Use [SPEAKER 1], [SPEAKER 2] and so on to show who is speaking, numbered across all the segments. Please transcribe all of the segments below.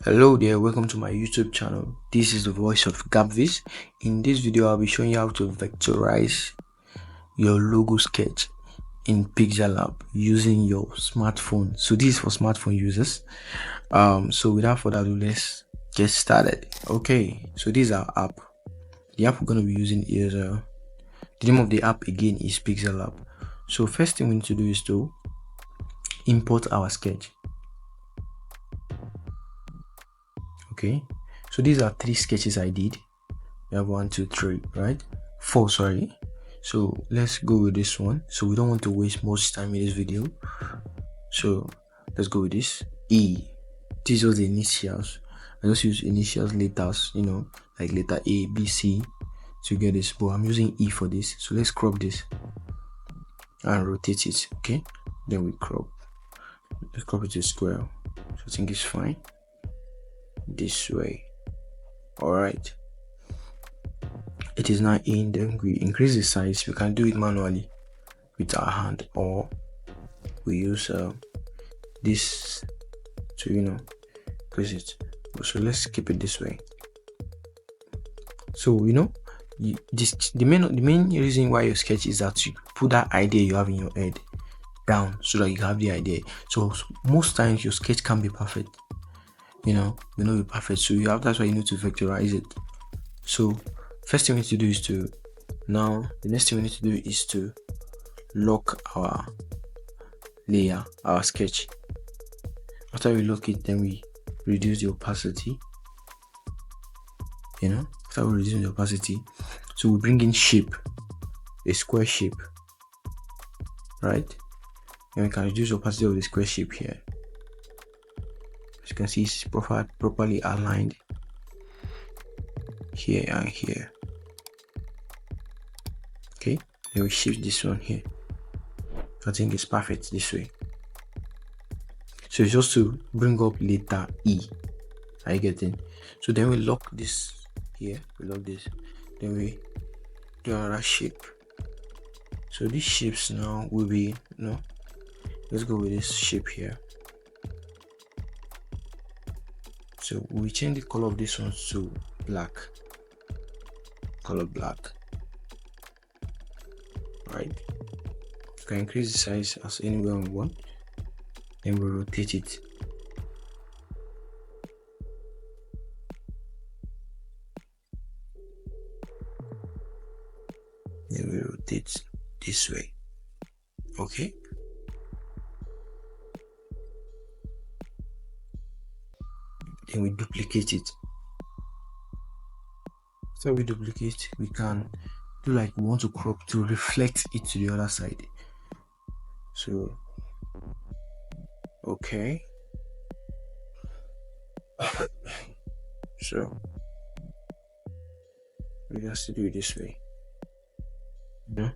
[SPEAKER 1] Hello there, welcome to my YouTube channel. This is the voice of Gabvis. In this video, I'll be showing you how to vectorize your logo sketch in PixelLab using your smartphone. So this is for smartphone users. So without further ado, let's get started. Okay, so this is our app. The app we're going to be using is the name of the app again is PixelLab. So first thing we need to do is to import our sketch. Okay, so these are 3 sketches I did. We have 1 2 3, right? 4, sorry. So let's go with this one. So we don't want to waste much time in this video, so let's go with this. These are the initials. I just use initials, letters, like letter A, B, C to get this, but I'm using E for this. So let's crop this and rotate it. Okay, then we crop. Let's crop it to square. So I think it's fine this way. All right, it is now in. Then we increase the size. We can do it manually with our hand, or we use this to increase it. So let's keep it this way. So the main reason why you sketch is that you put that idea you have in your head down so that you have the idea. So most times your sketch can't be perfect, may not be perfect, so that's why you need to vectorize it. So first thing we need to do is the next thing we need to do is to lock our layer, our sketch. After we lock it, then we reduce the opacity. After we reduce the opacity, so we bring in shape, a square shape, right? And we can reduce the opacity of the square shape here. As you can see, it's properly aligned here and here. Okay, then we shift this one here. I think it's perfect this way. So it's just to bring up letter E. Are you getting? So then we lock this here. We lock this. Then we do another shape. So these shapes now will be let's go with this shape here. So we change the color of this one to black. Color black. Right. You can increase the size as anywhere we want. Then we rotate it. Then we rotate this way. Okay. Then we duplicate it. So we duplicate, we can do like we want to crop to reflect it to the other side. So okay. So we just do it this way. So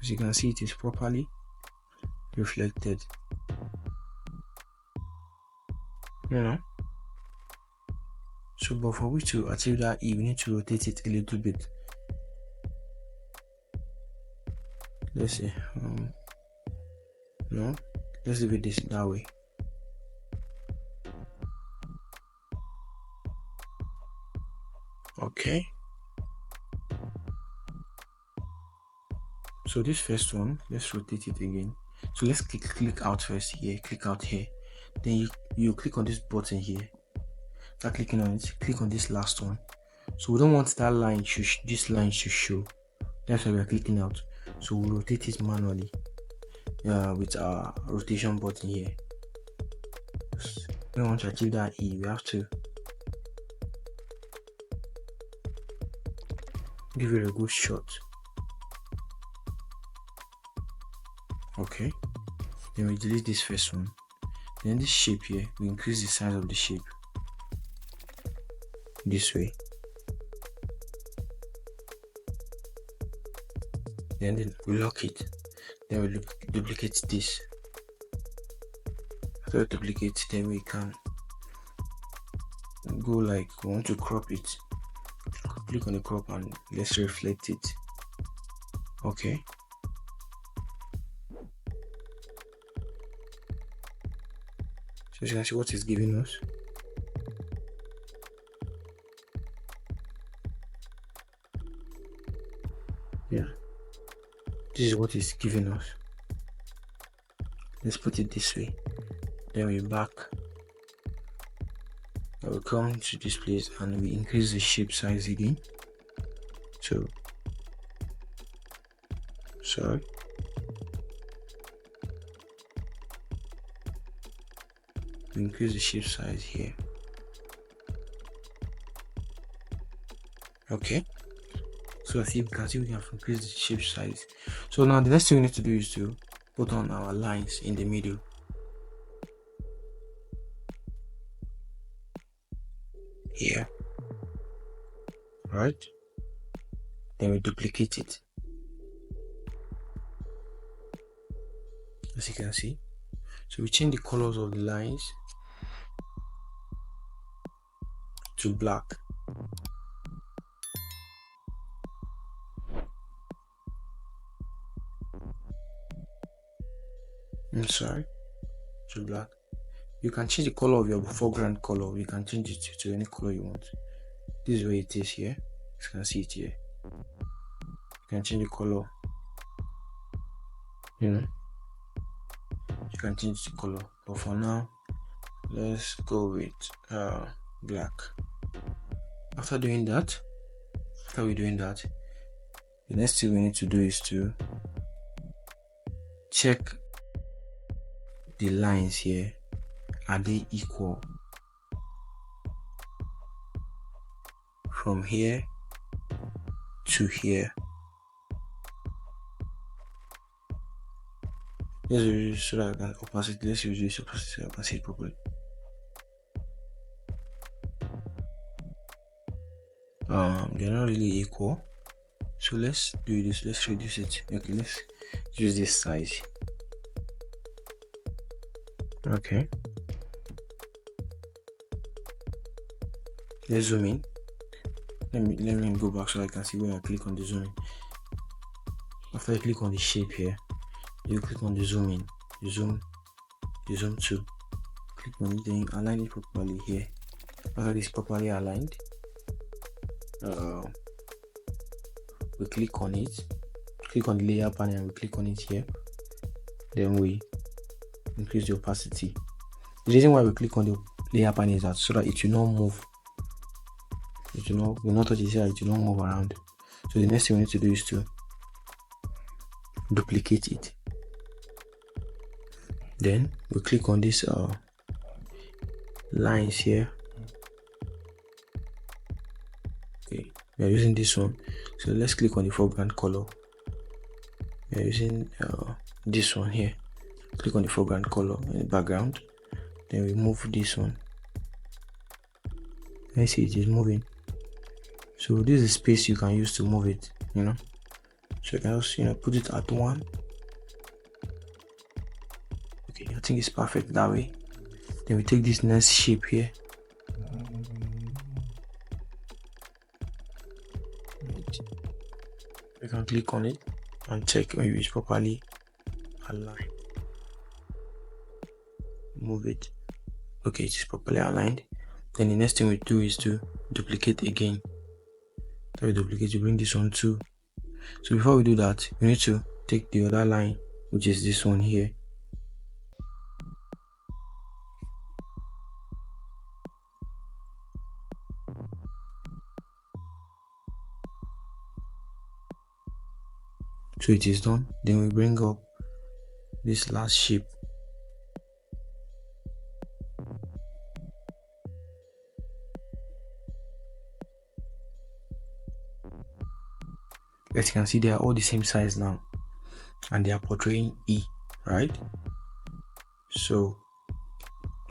[SPEAKER 1] as you can see, it is properly reflected. So but for we to achieve that E, we need to rotate it a little bit. Let's see. No, let's leave it this that way. Okay. So this first one, let's rotate it again. So let's click out first here, click out here. Then you click on this button here. Start clicking on it, click on this last one. So we don't want that line this line to show. That's why we are clicking out. So we'll rotate it manually with our rotation button here. We want to achieve that E, we have to give it a good shot. Okay, then we delete this first one. Then this shape here, we increase the size of the shape this way. Then we lock it. Then we duplicate this. After we duplicate, then we can go like we want to crop it. Click on the crop and let's reflect it. Okay. So you can see what it's giving us. Yeah, this is what it's giving us. Let's put it this way. Then we back. I will come to this place and we increase the shape size again. So sorry. We increase the shape size here. Okay. So as you can see, we have increased the shape size. So now the next thing we need to do is to put on our lines in the middle. Here. Right? Then we duplicate it. As you can see. So we change the colors of the lines to black. I'm sorry, to black. You can change the color of your foreground color. You can change it to any color you want. This is where it is here. You can see it here. You can change the color. You can change the color. But for now, let's go with black. After we doing that, the next thing we need to do is to check the lines here. Are they equal? From here to here. Let's reduce so that I can opacity. Let's reduce opacity so I can see it properly. They're not really equal. So let's do this. Let's reduce it. Okay, let's use this size. Okay. Let's zoom in. Let me go back so I can see where I click on the zoom in. After I click on the shape here, you click on the zoom in, the zoom to. Click on it, then align it properly here. After this properly aligned, we click on it, click on the layer panel and we click on it here. Then we increase the opacity. The reason why we click on the layer panel is that so that it will not move. It will not, we'll not touch it here, it will not move around. So the next thing we need to do is to duplicate it. Then we click on this lines here. Okay, we are using this one. So let's click on the foreground color. We are using this one here. Click on the foreground color in the background. Then we move this one. Let's see, it is moving. So this is space you can use to move it, So you can also, put it at 1. Okay, I think it's perfect that way. Then we take this next shape here. We can click on it and check maybe it's properly aligned. Move it. Okay, it is properly aligned. Then the next thing we do is to duplicate again. So we duplicate, you bring this one too. So before we do that, we need to take the other line, which is this one here. So it is done. Then we bring up this last shape. As you can see, they are all the same size now, and they are portraying E, right? So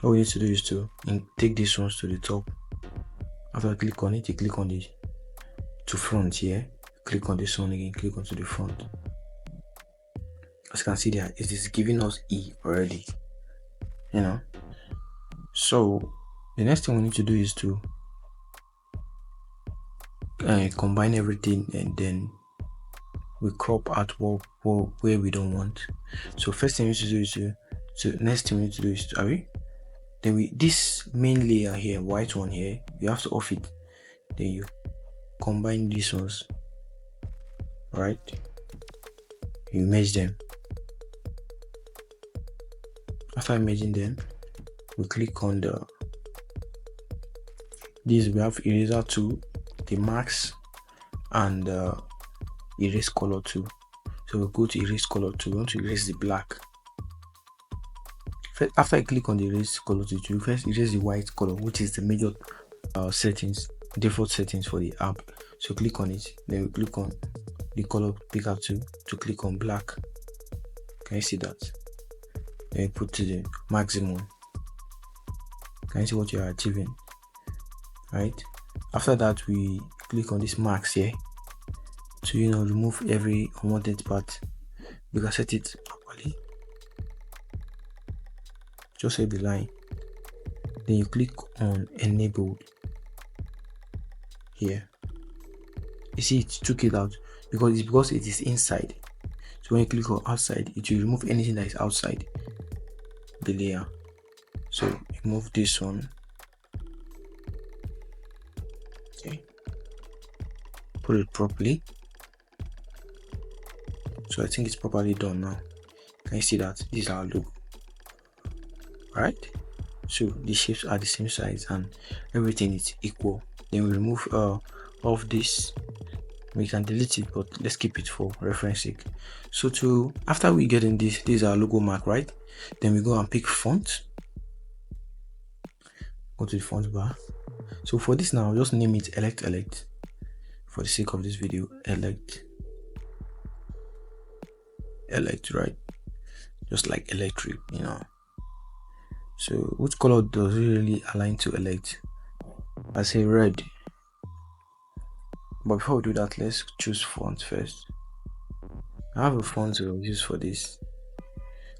[SPEAKER 1] all we need to do is to take these ones to the top. After I click on it, you click on the to front here. Click on this one again. Click onto the front. As you can see, there it is giving us E already. So the next thing we need to do is to combine everything, and then we crop out where we don't want. So first thing we need to do is next thing we need to do is to Then this main layer here, white one here, you have to off it. Then you combine these ones, right? You merge them. After merging them, we click on this. We have eraser tool, the marks, and erase color tool. So we go to erase color tool. We want to erase the black. First, after I click on the erase color tool, you first erase the white color, which is the major settings, default settings for the app. So click on it. Then we click on the color picker tool to click on black. Can you see that? Then you put to the maximum. Can you see what you are achieving? Right. After that, we click on this marks here to remove every unwanted part. We can set it properly. Just set the line. Then you click on enable here. You see it took it out because it is inside. So when you click on outside, it will remove anything that is outside the layer. So remove this one. Okay. Put it properly. So I think it's properly done now. Can you see that? This is our logo. Right? So the shapes are the same size and everything is equal. Then we remove of this. We can delete it, but let's keep it for reference sake. So after we get in this is our logo mark, right? Then we go and pick font. Go to the font bar. So for this now, just name it elect for the sake of this video. Elect, right? Just like electric, So which color does it really align to elect? I say red. But before we do that, let's choose font first. I have a font to use for this.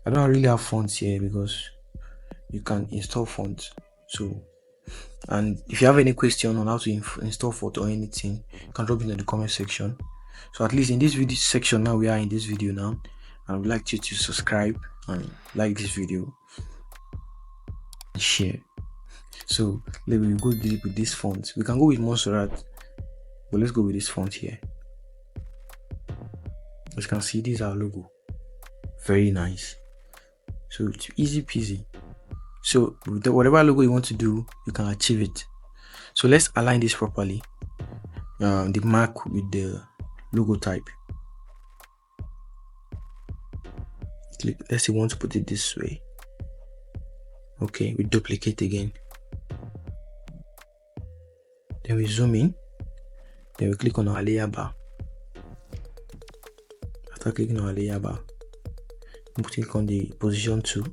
[SPEAKER 1] I don't really have fonts here because you can install fonts. So, and if you have any question on how to install font or anything, you can drop it in the comment section. So at least in this video section now, we are in this video now, and I would like you to subscribe and like this video and share. So let me go deep with this font. We can go with Montserrat, but let's go with this font here. As you can see, this is our logo. Very nice. So it's easy peasy. So whatever logo you want to do, you can achieve it. So let's align this properly. The mark with the logo type. Click. Let's say we want to put it this way. Okay, we duplicate again. Then we zoom in. Then we click on our layer bar. After clicking on our layer bar, we click on the position tool.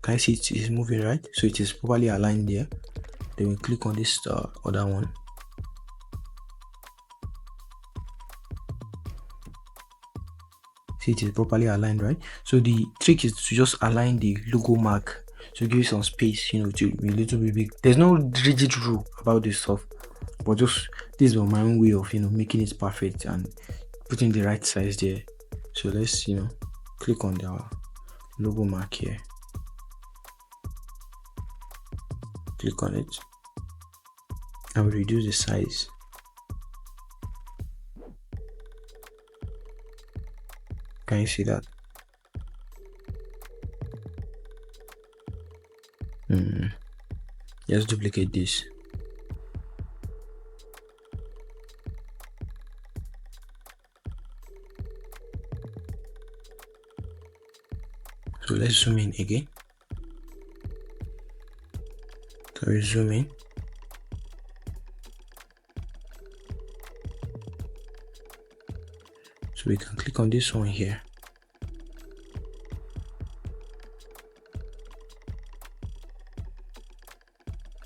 [SPEAKER 1] Can you see it is moving, right? So it is properly aligned there. Then we click on this other one. See, it is properly aligned, right? So the trick is to just align the logo mark to give it some space, to be a little bit big. There's no rigid rule about this stuff, but just this is my own way of making it perfect and putting the right size there. So let's click on the logo mark here. Click on it and we reduce the size. Can you see that? Let's duplicate this. So let's zoom in again. So we zoom in. So we can click on this one here.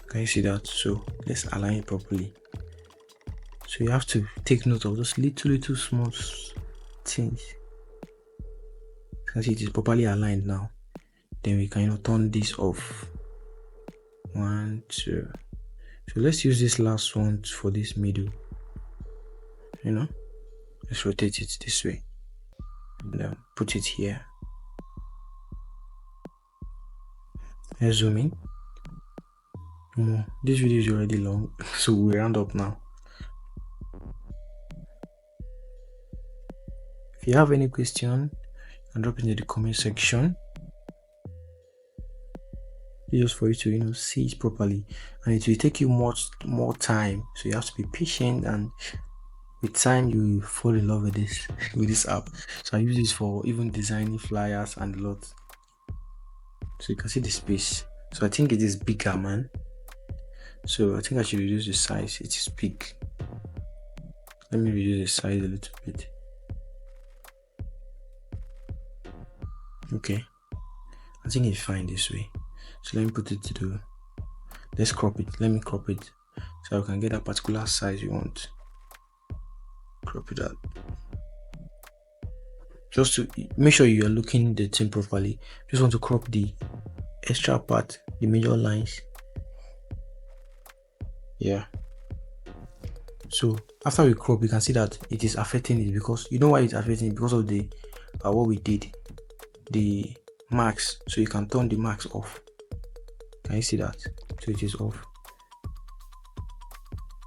[SPEAKER 1] Can you see that? So let's align it properly. So you have to take note of those little small things. You can see it is properly aligned now. Then we can turn this off. 1, 2. So let's use this last one for this middle. Let's rotate it this way. And put it here. Let's zoom in. This video is already long, so we'll round up now. If you have any question, you can drop into the comment section. Just for you to see it properly, and it will take you much more time, so you have to be patient, and with time you will fall in love with this app. So I use this for even designing flyers and a lot. So you can see the space. So I think it is bigger, man. So I think I should reduce the size. It is big. Let me reduce the size a little bit. Okay, I think it's fine this way. So let me put it to the, let's crop it. Let me crop it so I can get that particular size you want. Crop it out. Just to make sure you are looking the thing properly. Just want to crop the extra part, the major lines. Yeah. So after we crop, you can see that it is affecting it, because you know why it's affecting it, because of the what we did, the marks. So you can turn the marks off. Can you see that? So it is off.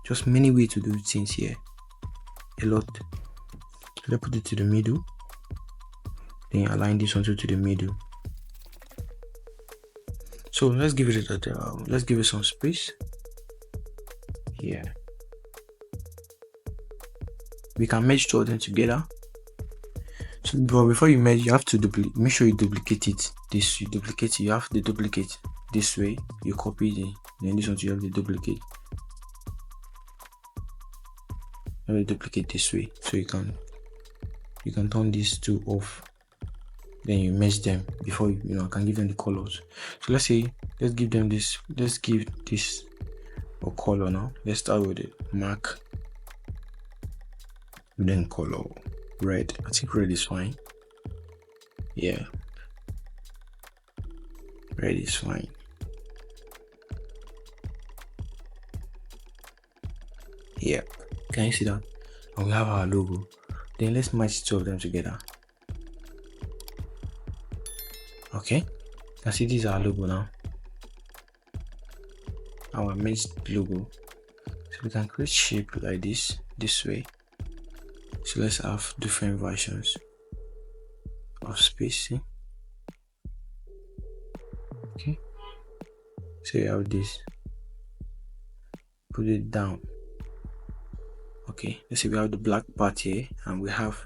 [SPEAKER 1] Just many ways to do things here. A lot. Let's put it to the middle. Then align this one to the middle. So let's give it let's give it some space here. We can merge two of them together. So, but before you merge, you have to make sure you duplicate it. This you duplicate it. You have the duplicate this way. You copy it. Then this one you have the duplicate. You have the duplicate this way, so you can turn these two off. Then you merge them before you can give them the colors. So let's give them this. Let's give this a color now. Let's start with the mark. Then color red. I think red is fine. Yeah, red is fine. Yeah, can you see that? And we have our logo. Then let's match two of them together. Okay, you can see this is our logo now. Our merged logo. So we can create shape like this way. So let's have different versions of spacing. Okay, so you have this. Put it down. Okay, let's say we have the black part here and we have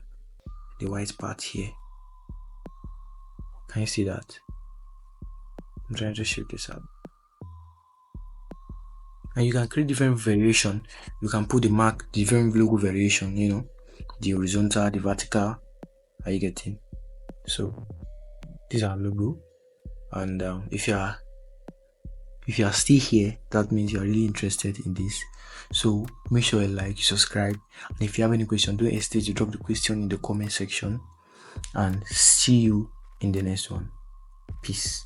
[SPEAKER 1] the white part here. Can you see that? I'm trying to shape this up. And you can create different variation. You can put the mark, different logo variation, the horizontal, the vertical. Are you getting? So these are logo, and if you are still here, that means you are really interested in this. So make sure you like, subscribe, and if you have any question, don't hesitate to drop the question in the comment section, and see you in the next one. Peace.